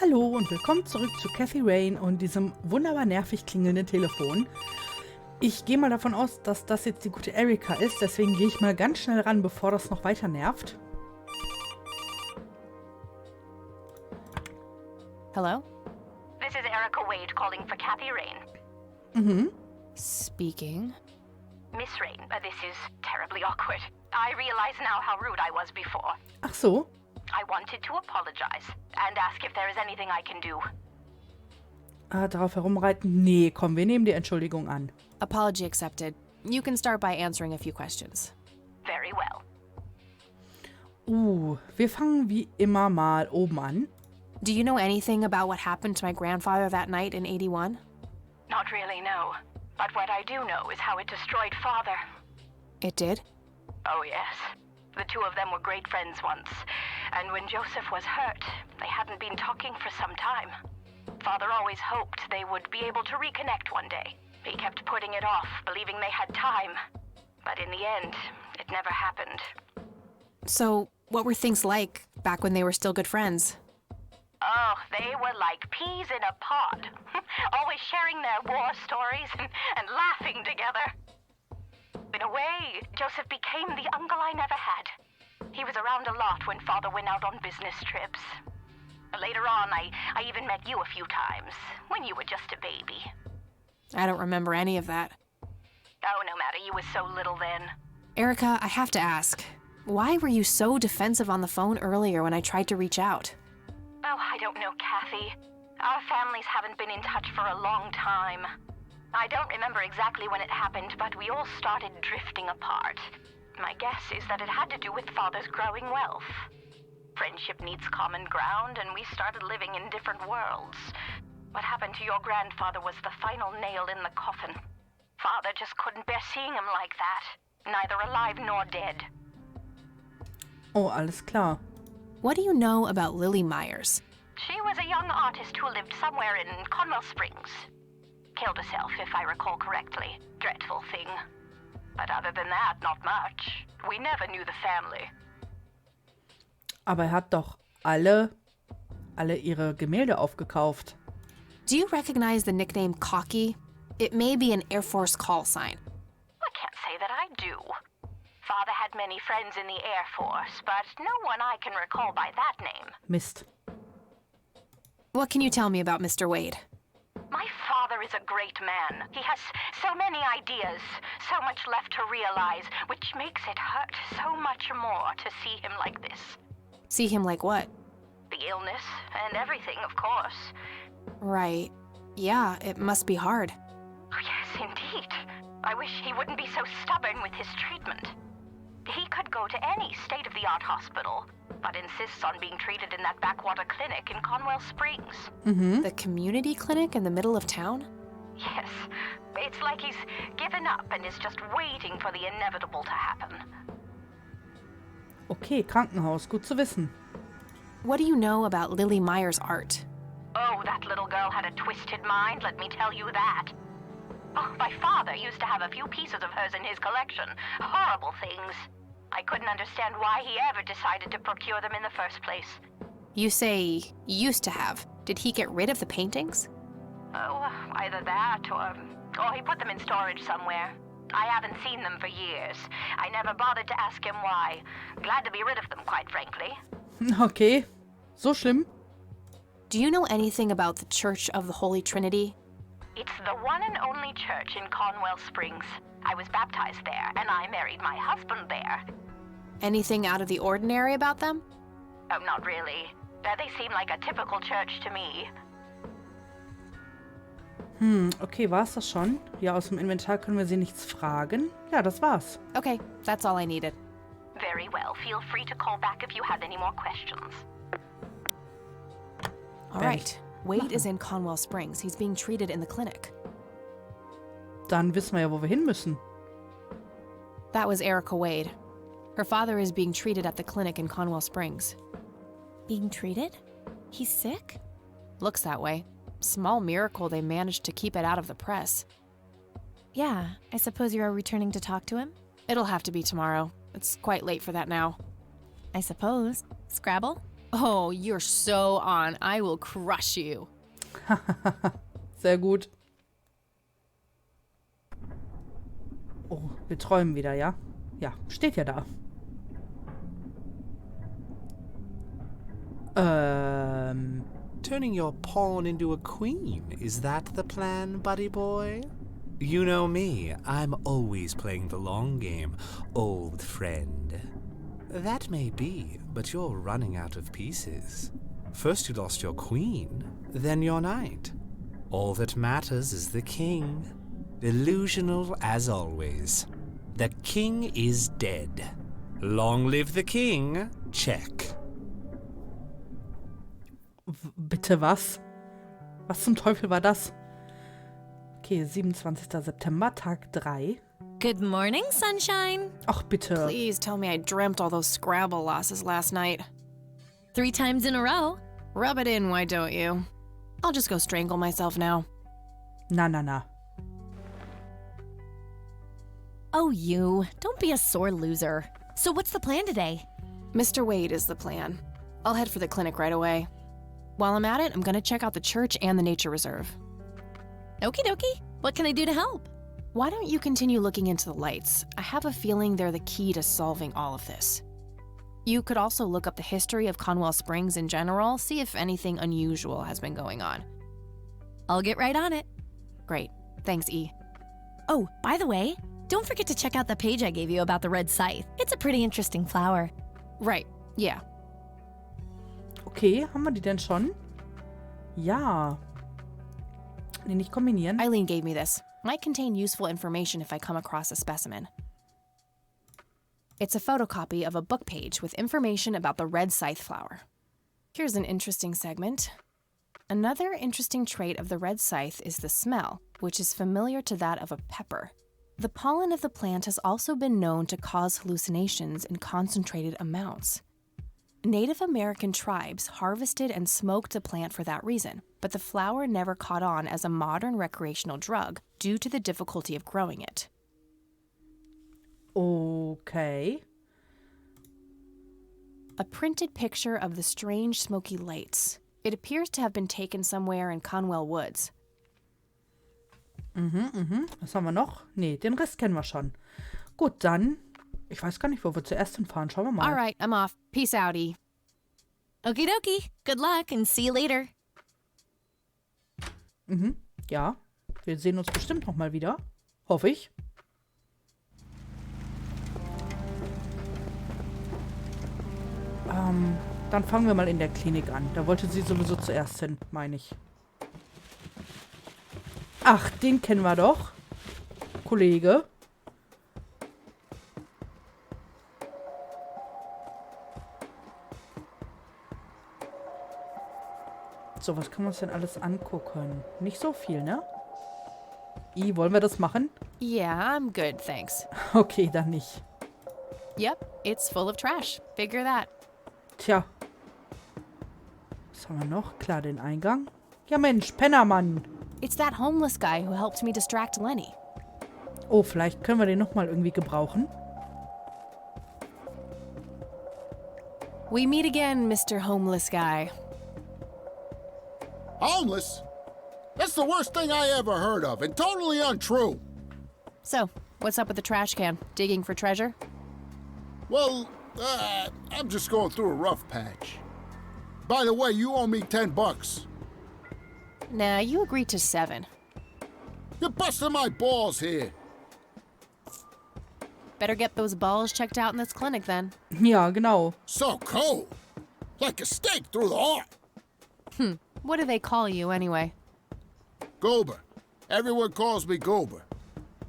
Hallo und willkommen zurück zu Kathy Rain und diesem wunderbar nervig klingelnden Telefon. Ich gehe mal davon aus, dass das jetzt die gute Erika ist, deswegen gehe ich mal ganz schnell ran, bevor das noch weiter nervt. Hello? This is Erica Wade calling for Kathy Rain. Mhm. Speaking. Miss Rain, this is terribly awkward. I realize now how rude I was before. Ach so. I wanted to apologize and ask if there is anything I can do. Darauf herumreiten? Nee, komm, wir nehmen die Entschuldigung an. Apology accepted. You can start by answering a few questions. Very well. Wir fangen wie immer mal oben an. Do you know anything about what happened to my grandfather that night in 81? Not really, no. But what I do know is how it destroyed Father. It did? Oh, yes. The two of them were great friends once. And when Joseph was hurt, they hadn't been talking for some time. Father always hoped they would be able to reconnect one day. He kept putting it off, believing they had time. But in the end, it never happened. So, what were things like back when they were still good friends? Oh, they were like peas in a pod. Always sharing their war stories and laughing together. In a way, Joseph became the uncle I never had. He was around a lot when Father went out on business trips. Later on, I even met you a few times, when you were just a baby. I don't remember any of that. Oh, no matter, you were so little then. Erica, I have to ask, why were you so defensive on the phone earlier when I tried to reach out? Oh, I don't know, Kathy. Our families haven't been in touch for a long time. I don't remember exactly when it happened, but we all started drifting apart. My guess is that it had to do with Father's growing wealth. Friendship needs common ground, and we started living in different worlds. What happened to your grandfather was the final nail in the coffin. Father just couldn't bear seeing him like that, neither alive nor dead. Oh, alles klar. What do you know about Lily Myers? She was a young artist who lived somewhere in Conwell Springs. Killed herself, if I recall correctly. Dreadful thing. But other than that, not much. We never knew the family. Aber er hat doch alle ihre Gemälde aufgekauft. Do you recognize the nickname Cocky? It may be an Air Force call sign. I can't say that I do. Father had many friends in the Air Force, but no one I can recall by that name. Mist. What can you tell me about Mr. Wade? My father is a great man. He has so many ideas, so much left to realize, which makes it hurt so much more to see him like this. See him like what? The illness and everything, of course. Right. Yeah, it must be hard. Oh, yes, indeed. I wish he wouldn't be so stubborn with his treatment. He could go to any state-of-the-art hospital, but insists on being treated in that backwater clinic in Conwell Springs. Mhm. The community clinic in the middle of town? Yes, it's like he's given up and is just waiting for the inevitable to happen. Okay, Krankenhaus, gut zu wissen. What do you know about Lily Myers' art? Oh, that little girl had a twisted mind, let me tell you that. Oh, my father used to have a few pieces of hers in his collection. Horrible things. I couldn't understand why he ever decided to procure them in the first place. You say used to have. Did he get rid of the paintings? Oh, either that or he put them in storage somewhere. I haven't seen them for years. I never bothered to ask him why. Glad to be rid of them, quite frankly. Okay, so schlimm. Do you know anything about the Church of the Holy Trinity? It's the one and only church in Conwell Springs. I was baptized there, and I married my husband there. Anything out of the ordinary about them? Oh, not really. They seem like a typical church to me. Okay, war's das schon? Ja, aus dem Inventar können wir sie nichts fragen. Ja, das war's. Okay, that's all I needed. Very well. Feel free to call back if you have any more questions. All right. Wade is in Conwell Springs. He's being treated in the clinic. Dann wissen wir ja, wo wir hin müssen. That was Erica Wade. Her father is being treated at the clinic in Conwell Springs. Being treated? He's sick? Looks that way. Small miracle they managed to keep it out of the press. Yeah, I suppose you are returning to talk to him? It'll have to be tomorrow. It's quite late for that now. I suppose. Scrabble? Oh, you're so on. I will crush you. Sehr gut. Oh, wir träumen wieder, ja? Ja, steht ja da. Turning your pawn into a queen, is that the plan, buddy boy? You know me, I'm always playing the long game, old friend. That may be, but you're running out of pieces. First you lost your queen, then your knight. All that matters is the king. Delusional as always. The king is dead. Long live the king. Check. Bitte was? Was zum Teufel war das? Okay, 27. September, Tag 3. Good morning, sunshine. Ach, bitte. Please tell me I dreamt all those Scrabble losses last night. 3 times in a row. Rub it in, why don't you? I'll just go strangle myself now. Na, na, na. Oh, you. Don't be a sore loser. So what's the plan today? Mr. Wade is the plan. I'll head for the clinic right away. While I'm at it, I'm gonna check out the church and the nature reserve. Okie dokie. What can I do to help? Why don't you continue looking into the lights? I have a feeling they're the key to solving all of this. You could also look up the history of Conwell Springs in general, see if anything unusual has been going on. I'll get right on it. Great. Thanks, E. Oh, by the way, don't forget to check out the page I gave you about the red scythe. It's a pretty interesting flower. Right. Yeah. Okay, haben wir die denn schon? Ja. Nee, nicht kombinieren. Eileen gave me this. Might contain useful information if I come across a specimen. It's a photocopy of a book page with information about the red scythe flower. Here's an interesting segment. Another interesting trait of the red scythe is the smell, which is familiar to that of a pepper. The pollen of the plant has also been known to cause hallucinations in concentrated amounts. Native American tribes harvested and smoked the plant for that reason, but the flower never caught on as a modern recreational drug due to the difficulty of growing it. Okay. A printed picture of the strange smoky lights. It appears to have been taken somewhere in Conwell Woods. Was haben wir noch? Nee, den Rest kennen wir schon. Gut, dann. Ich weiß gar nicht, wo wir zuerst hinfahren. Schauen wir mal. All right, I'm off. Peace out, E. Okie dokie. Good luck and see you later. Ja, wir sehen uns bestimmt noch mal wieder. Hoffe ich. Dann fangen wir mal in der Klinik an. Da wollte sie sowieso zuerst hin, meine ich. Ach, den kennen wir doch. Kollege. So, was können wir uns denn alles angucken? Nicht so viel, ne? Wollen wir das machen? Yeah, I'm good, thanks. Okay, dann nicht. Yep, it's full of trash. Figure that. Tja. Was haben wir noch? Klar, den Eingang. Ja Mensch, Pennermann. It's that homeless guy who helped me distract Lenny. Oh, vielleicht können wir den nochmal irgendwie gebrauchen. We meet again, Mr. Homeless Guy. Homeless? That's the worst thing I ever heard of, and totally untrue. So, what's up with the trash can? Digging for treasure? Well, I'm just going through a rough patch. By the way, you owe me $10. Nah, you agreed to 7. You're busting my balls here. Better get those balls checked out in this clinic then. Ja, genau. So cold. Like a stake through the heart. What do they call you anyway? Goober. Everyone calls me Goober.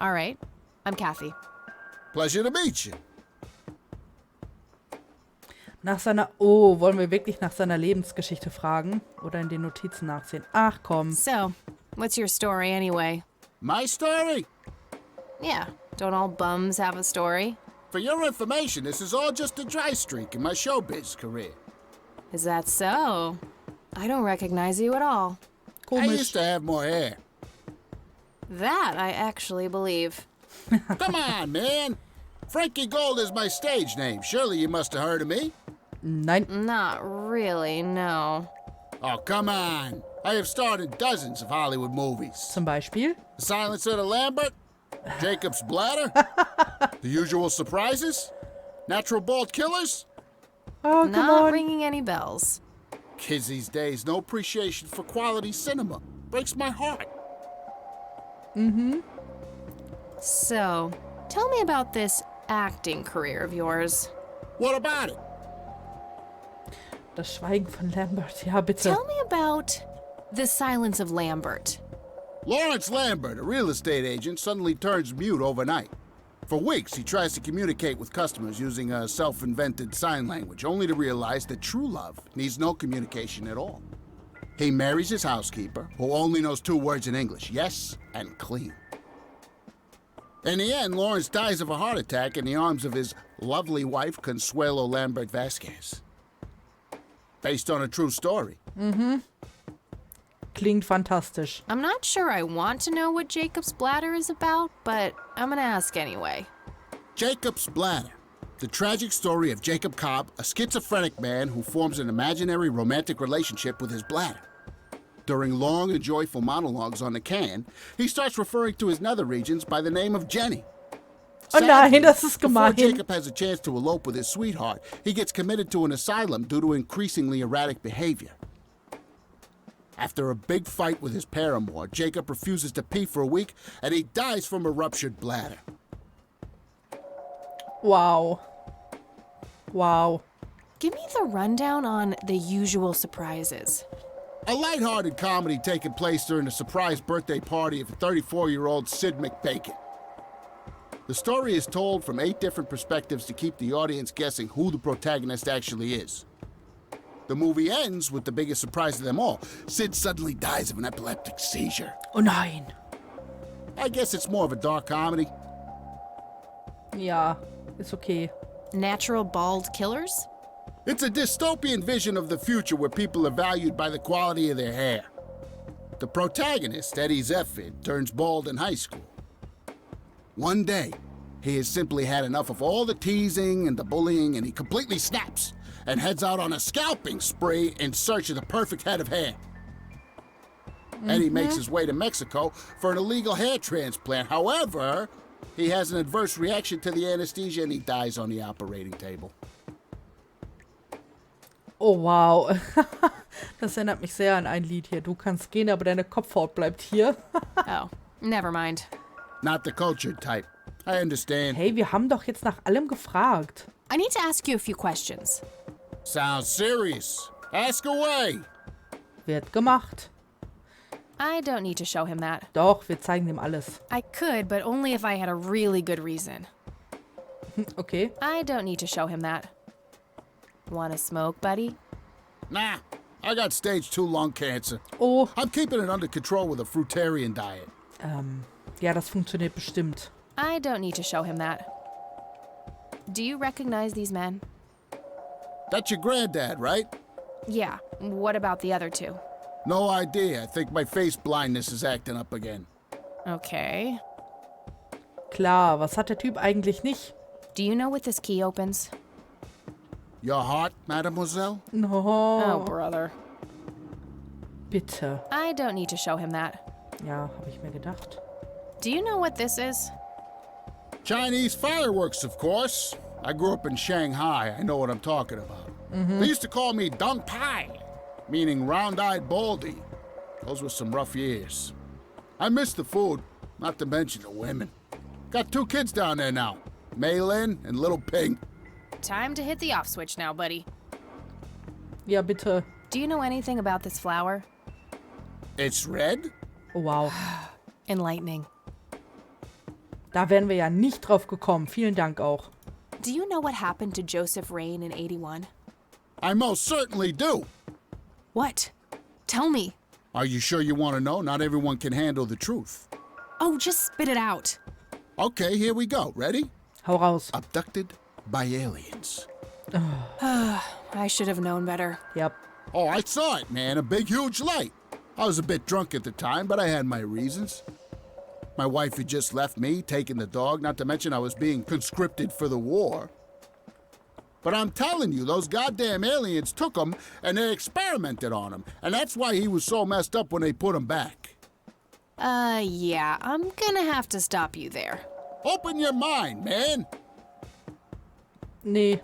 All right, I'm Kathy. Pleasure to meet you. Nach seiner... Oh, wollen wir wirklich nach seiner Lebensgeschichte fragen? Oder in den Notizen nachsehen? Ach, komm. So, what's your story anyway? My story? Yeah, don't all bums have a story? For your information, this is all just a dry streak in my showbiz career. Is that so? I don't recognize you at all. I Komisch. used to have more hair. That I actually believe. Come on, man. Frankie Gold is my stage name. Surely you must have heard of me. Nein. Not really, no. Oh, come on. I have starred in dozens of Hollywood movies. Zum Beispiel? The Silencer to Lambert, Jacob's Bladder, The Usual Surprises, Natural Bald Killers. Oh, come Not on. ringing any bells. Kids these days, no appreciation for quality cinema. Breaks my heart. So, tell me about this acting career of yours. What about it? Das Schweigen von Lambert. Ja, bitte. Tell me about the silence of Lambert. Lawrence Lambert, a real estate agent, suddenly turns mute overnight. For weeks, he tries to communicate with customers using a self-invented sign language, only to realize that true love needs no communication at all. He marries his housekeeper, who only knows 2 words in English, yes and clean. In the end, Lawrence dies of a heart attack in the arms of his lovely wife, Consuelo Lambert Vasquez. Based on a true story. Klingt fantastisch. I'm not sure I want to know what Jacob's Bladder is about, but I'm gonna ask anyway. Jacob's Bladder. The tragic story of Jacob Cobb, a schizophrenic man who forms an imaginary romantic relationship with his bladder. During long and joyful monologues on the can, he starts referring to his nether regions by the name of Jenny. Oh nein, das ist Before gemein. Jacob has a chance to elope with his sweetheart, he gets committed to an asylum due to increasingly erratic behavior. After a big fight with his paramour, Jacob refuses to pee for a week, and he dies from a ruptured bladder. Wow. Wow. Give me the rundown on The Usual Surprises. A lighthearted comedy taking place during the surprise birthday party of 34-year-old Sid McBacon. The story is told from 8 different perspectives to keep the audience guessing who the protagonist actually is. The movie ends with the biggest surprise of them all. Sid suddenly dies of an epileptic seizure. Oh nein. I guess it's more of a dark comedy. Ja, ist okay. Natural Bald Killers? It's a dystopian vision of the future where people are valued by the quality of their hair. The protagonist, Eddie Zephyr, turns bald in high school. One day, he has simply had enough of all the teasing and the bullying, and he completely snaps and heads out on a scalping spree in search of the perfect head of hair. Eddie makes his way to Mexico for an illegal hair transplant. However, he has an adverse reaction to the anesthesia and he dies on the operating table. Oh wow. Das erinnert mich sehr an ein Lied hier. Du kannst gehen, aber deine Kopfhaut bleibt hier. Oh, never mind. Not the cultured type. I understand. Hey, wir haben doch jetzt nach allem gefragt. I need to ask you a few questions. Sounds serious. Ask away. Wird gemacht. I don't need to show him that. Doch, wir zeigen dem alles. I could, but only if I had a really good reason. Okay. I don't need to show him that. Wanna smoke, buddy? Nah, I got stage 2 lung cancer. Oh, I'm keeping it under control with a fruitarian diet. ja, das funktioniert bestimmt. I don't need to show him that. Do you recognize these men? That's your granddad, right? Yeah. What about the other 2? No idea. I think my face blindness is acting up again. Okay. Klar, was hat der Typ eigentlich nicht? Do you know what this key opens? Your heart, mademoiselle? No, Oh, brother. bitte. I don't need to show him that. Ja, habe ich mir gedacht. Do you know what this is? Chinese fireworks, of course. I grew up in Shanghai. I know what I'm talking about. They used to call me Dong Pai, meaning round-eyed baldy. Those were some rough years. I miss the food, not to mention the women. Got 2 kids down there now, Mei Lin and little Ping. Time to hit the off switch now, buddy. Ja, bitte. Do you know anything about this flower? It's red? Oh, wow. Enlightening. Da wären wir ja nicht drauf gekommen. Vielen Dank auch. Do you know what happened to Joseph Rain in 81? I most certainly do. What? Tell me. Are you sure you want to know? Not everyone can handle the truth. Oh, just spit it out. Okay, here we go. Ready? Hau raus. Abducted by aliens. I should have known better. Ja. Oh, I saw it, man. A big, huge light. I was a bit drunk at the time, but I had my reasons. My wife had just left me, taking the dog, not to mention I was being conscripted for the war. But I'm telling you, those goddamn aliens took him and they experimented on him. And that's why he was so messed up when they put him back. Yeah, I'm gonna have to stop you there. Open your mind, man. Nee.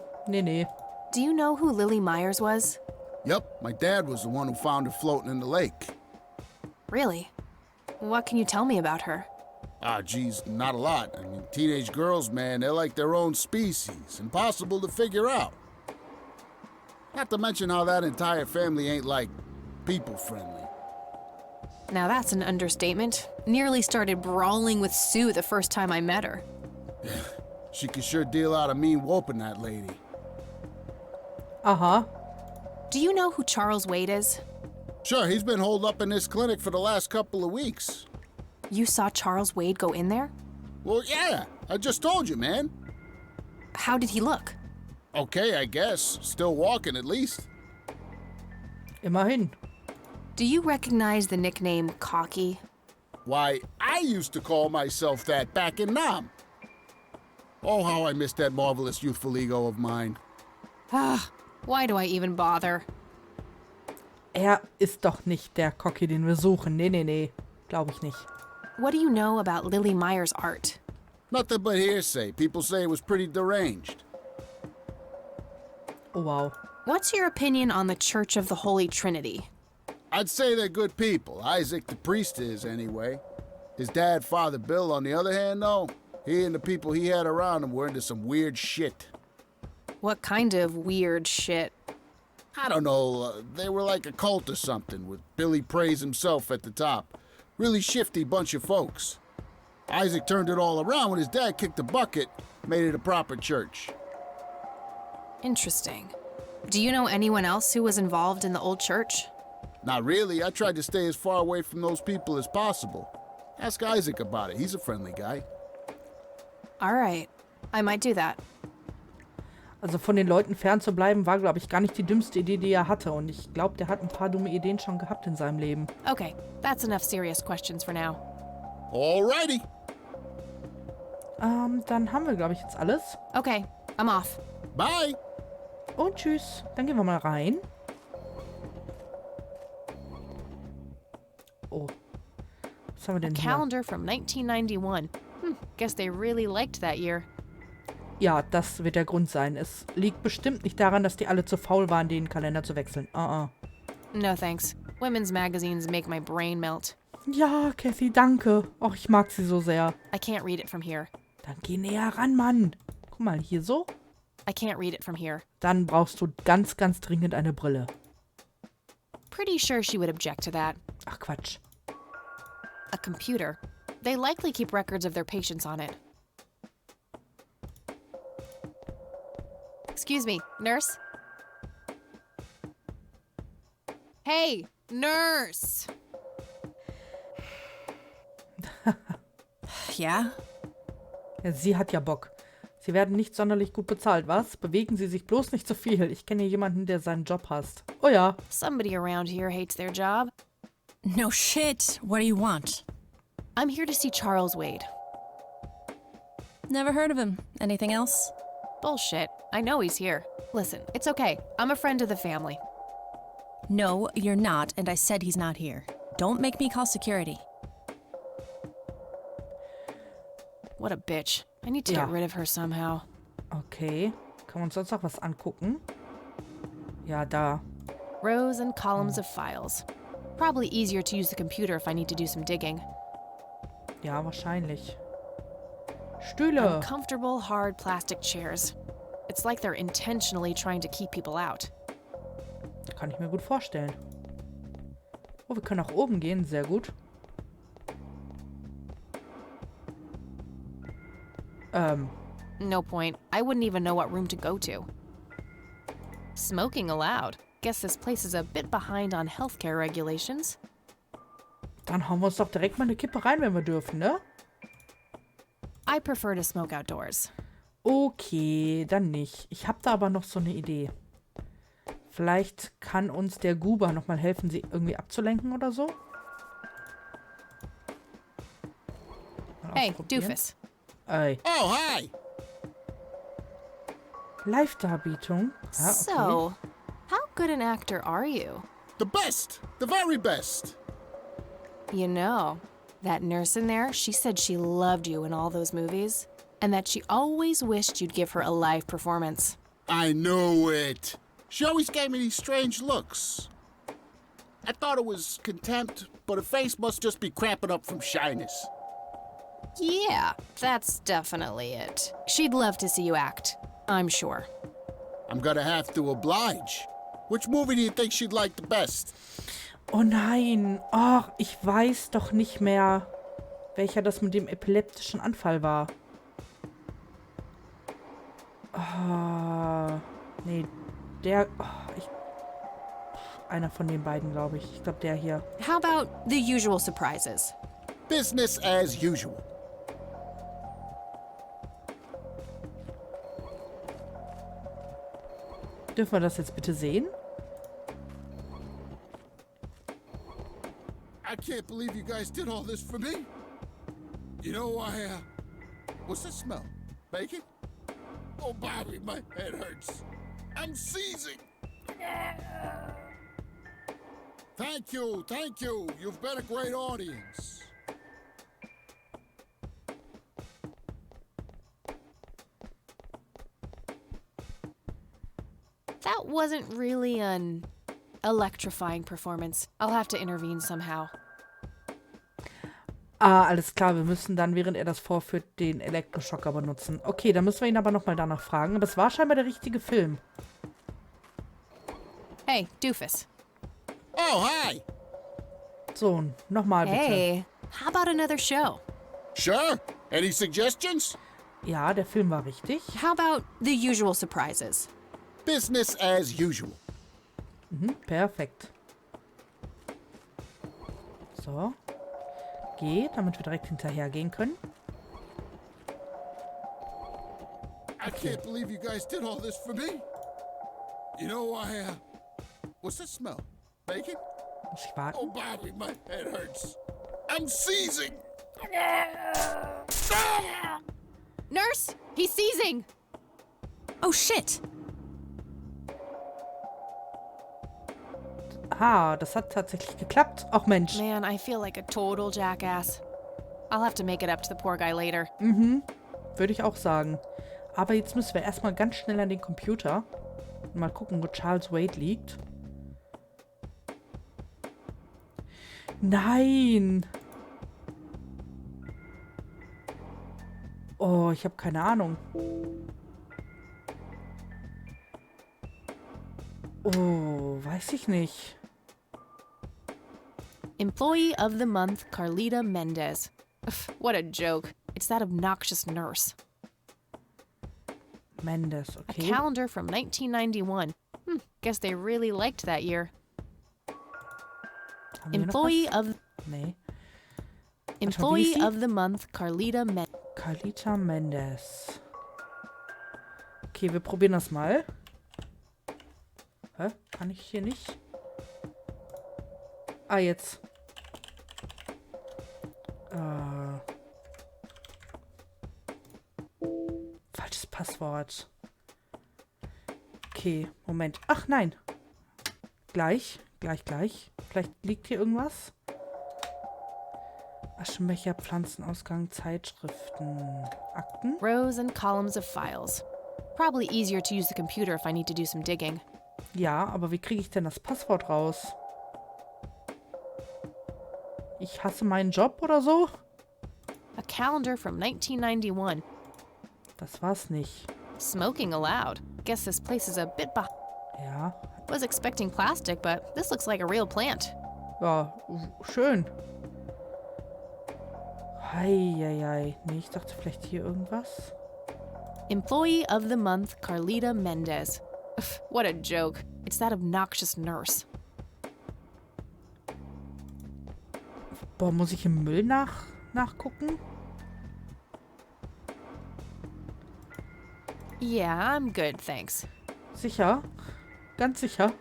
Do you know who Lily Myers was? Yep, my dad was the one who found her floating in the lake. Really? What can you tell me about her? Ah, geez, not a lot. I mean, teenage girls, man, they're like their own species. Impossible to figure out. Not to mention how that entire family ain't, like, people-friendly. Now that's an understatement. Nearly started brawling with Sue the first time I met her. She can sure deal out a mean whooping, that lady. Aha. Do you know who Charles Wade is? Sure, he's been holed up in this clinic for the last couple of weeks. You saw Charles Wade go in there? Well, yeah, I just told you, man. How did he look? Okay, I guess. Still walking, at least. Immerhin. Do you recognize the nickname Cocky? Why, I used to call myself that back in Nam. Oh, how I miss that marvelous youthful ego of mine. Why do I even bother? Er ist doch nicht der Cocky, den wir suchen. Nee. Glaube ich nicht. What do you know about Lily Myers' art? Nothing but hearsay. People say it was pretty deranged. Oh, wow. What's your opinion on the Church of the Holy Trinity? I'd say they're good people. Isaac, the priest, is anyway. His dad, Father Bill, on the other hand, though, he and the people he had around him were into some weird shit. What kind of weird shit? I don't know, they were like a cult or something, with Billy Praise himself at the top. Really shifty bunch of folks. Isaac turned it all around when his dad kicked the bucket, made it a proper church. Interesting. Do you know anyone else who was involved in the old church? Not really. I tried to stay as far away from those people as possible. Ask Isaac about it. He's a friendly guy. All right. I might do that. Also von den Leuten fernzubleiben war, glaube ich, gar nicht die dümmste Idee, die er hatte. Und ich glaube, der hat ein paar dumme Ideen schon gehabt in seinem Leben. Okay, that's enough serious questions for now. Alrighty. Dann haben wir, glaube ich, jetzt alles. Okay, I'm off. Bye. Und tschüss. Dann gehen wir mal rein. Oh. Was haben wir denn hier? Calendar from 1991. Guess they really liked that year. Ja, das wird der Grund sein. Es liegt bestimmt nicht daran, dass die alle zu faul waren, den Kalender zu wechseln. No thanks. Women's magazines make my brain melt. Ja, Kathy, danke. Och, ich mag sie so sehr. I can't read it from here. Dann geh näher ran, Mann. Guck mal, hier so. I can't read it from here. Dann brauchst du ganz, ganz dringend eine Brille. Pretty sure she would object to that. Ach, Quatsch. A computer. They likely keep records of their patients on it. Excuse me, nurse? Hey, nurse! Yeah? Ja, sie hat ja Bock. Sie werden nicht sonderlich gut bezahlt, was? Bewegen Sie sich bloß nicht zu viel. Ich kenne jemanden, der seinen Job hasst. Oh ja. Somebody around here hates their job. No shit. What do you want? I'm here to see Charles Wade. Never heard of him. Anything else? Bullshit. I know he's here. Listen, it's okay. I'm a friend of the family. No, you're not, and I said he's not here. Don't make me call security. What a bitch. I need to Ja. get rid of her somehow. Okay. Können wir uns sonst noch was angucken? Ja, da. Rows and columns of files. Probably easier to use the computer if I need to do some digging. Ja, wahrscheinlich. Stühle. Uncomfortable, hard plastic chairs. It's like they're intentionally trying to keep people out. Kann ich mir gut vorstellen. Oh, wir können nach oben gehen. Sehr gut. No point. I wouldn't even know what room to go to. Smoking allowed. Guess this place is a bit behind on healthcare regulations. Dann hauen wir uns doch direkt mal eine Kippe rein, wenn wir dürfen, ne? I prefer to smoke outdoors. Okay, dann nicht. Ich habe da aber noch so eine Idee. Vielleicht kann uns der Goober nochmal helfen, sie irgendwie abzulenken oder so? Mal Hey, ausprobieren. doofus. Ey. Oh, hi. Live-Darbietung. Ja, okay. So, how good an actor are you? The best! The very best! You know, that nurse in there, she said she loved you in all those movies, and that she always wished you'd give her a live performance. I knew it. She always gave me these strange looks. I thought it was contempt, but her face must just be cramping up from shyness. Yeah, that's definitely it. She'd love to see you act, I'm sure. I'm gonna have to oblige. Which movie do you think she'd like the best? Oh nein. Ach, ich weiß doch nicht mehr, welcher das mit dem epileptischen Anfall war. Nee, der... einer von den beiden, glaube ich. Ich glaube, der hier. How about The Usual Surprises? Business as usual. Dürfen wir das jetzt bitte sehen? I can't believe you guys did all this for me. You know, what's that smell? Bacon? Oh, Bobby, my head hurts. I'm seizing. Thank you, thank you. You've been a great audience. That wasn't really an electrifying performance. I'll have to intervene somehow. Alles klar, wir müssen dann, während er das vorführt, den Elektroschocker benutzen. Okay, dann müssen wir ihn aber nochmal danach fragen. Aber es war scheinbar der richtige Film. Hey, Doofus. Oh, hi. So, nochmal bitte. Hey, how about another show? Sure. Any suggestions? Ja, der Film war richtig. How about The Usual Surprises? Business as usual. Perfekt. So. Geht, damit wir direkt hinterher gehen können. I can't believe you guys did all this for me. You know, what's that smell? Bacon? Muss ich warten? Oh, Bobby, my head hurts. I'm seizing. Nurse, he's seizing! Oh shit! Ah, das hat tatsächlich geklappt. Ach Mensch. Man, I feel like a total jackass. I'll have to make it up to the poor guy later. Würde ich auch sagen. Aber jetzt müssen wir erstmal ganz schnell an den Computer. Und mal gucken, wo Charles Wade liegt. Nein! Oh, ich habe keine Ahnung. Oh, weiß ich nicht. Employee of the Month, Carlita Mendez. Ugh, what a joke. It's that obnoxious nurse. Mendes, A okay. calendar from 1991. Guess they really liked that year. Haben wir noch Employee was? of Nee. Employee sie? of the Month, Carlita Mendez. Carlita Mendes. Okay, wir probieren das mal. Hä? Kann ich hier nicht? Ah, jetzt. Falsches Passwort. Okay, Moment. Ach, nein. Gleich. Vielleicht liegt hier irgendwas. Aschenbecher, Pflanzenausgang, Zeitschriften, Akten. Rows and columns of files. Probably easier to use the computer if I need to do some digging. Ja, aber wie kriege ich denn das Passwort raus? Ich hasse meinen Job oder so? A calendar from 1991. Das war's nicht. Smoking allowed. Guess this place is a bit behind. Ja. Was expecting plastic, but this looks like a real plant. Ja, schön. Heieiei. Nee, ich dachte vielleicht hier irgendwas. Employee of the Month, Carlita Mendez. Ugh, what a joke. It's that obnoxious nurse. Boah, muss ich im Müll nachgucken? Yeah, I'm good, thanks. Sicher? Ganz sicher?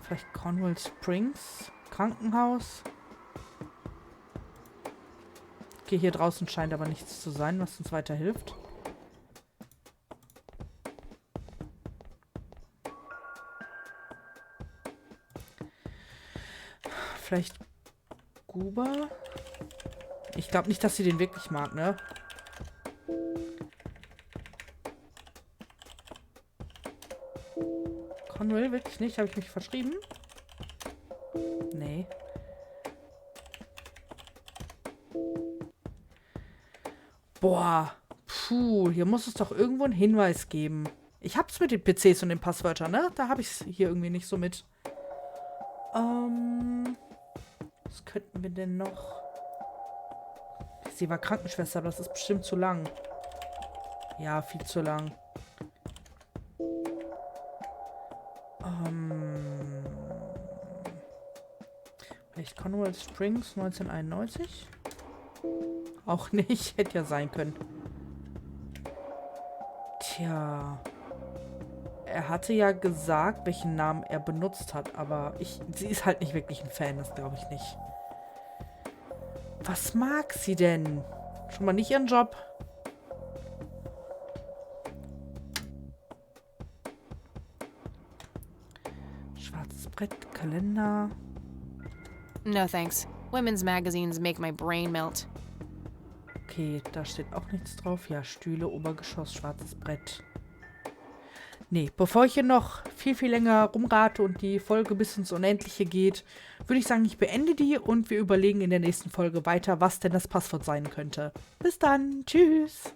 Vielleicht Cornwall Springs? Krankenhaus? Okay, hier draußen scheint aber nichts zu sein, was uns weiterhilft. Vielleicht Goober? Ich glaube nicht, dass sie den wirklich mag, ne? Conwell, wirklich nicht? Habe ich mich verschrieben? Nee. Boah. Puh, hier muss es doch irgendwo einen Hinweis geben. Ich hab's mit den PCs und den Passwörtern, ne? Da habe ich es hier irgendwie nicht so mit. Was könnten wir denn noch? Sie war Krankenschwester, aber das ist bestimmt zu lang. Ja, viel zu lang. Vielleicht Conwell Springs 1991? Auch nicht, hätte ja sein können. Tja. Er hatte ja gesagt, welchen Namen er benutzt hat, aber sie ist halt nicht wirklich ein Fan, das glaube ich nicht. Was mag sie denn? Schon mal nicht ihren Job? Schwarzes Brett, Kalender. No thanks. Women's magazines make my brain melt. Okay, da steht auch nichts drauf. Ja, Stühle, Obergeschoss, schwarzes Brett. Nee, bevor ich hier noch viel, viel länger rumrate und die Folge bis ins Unendliche geht, würde ich sagen, ich beende die und wir überlegen in der nächsten Folge weiter, was denn das Passwort sein könnte. Bis dann. Tschüss.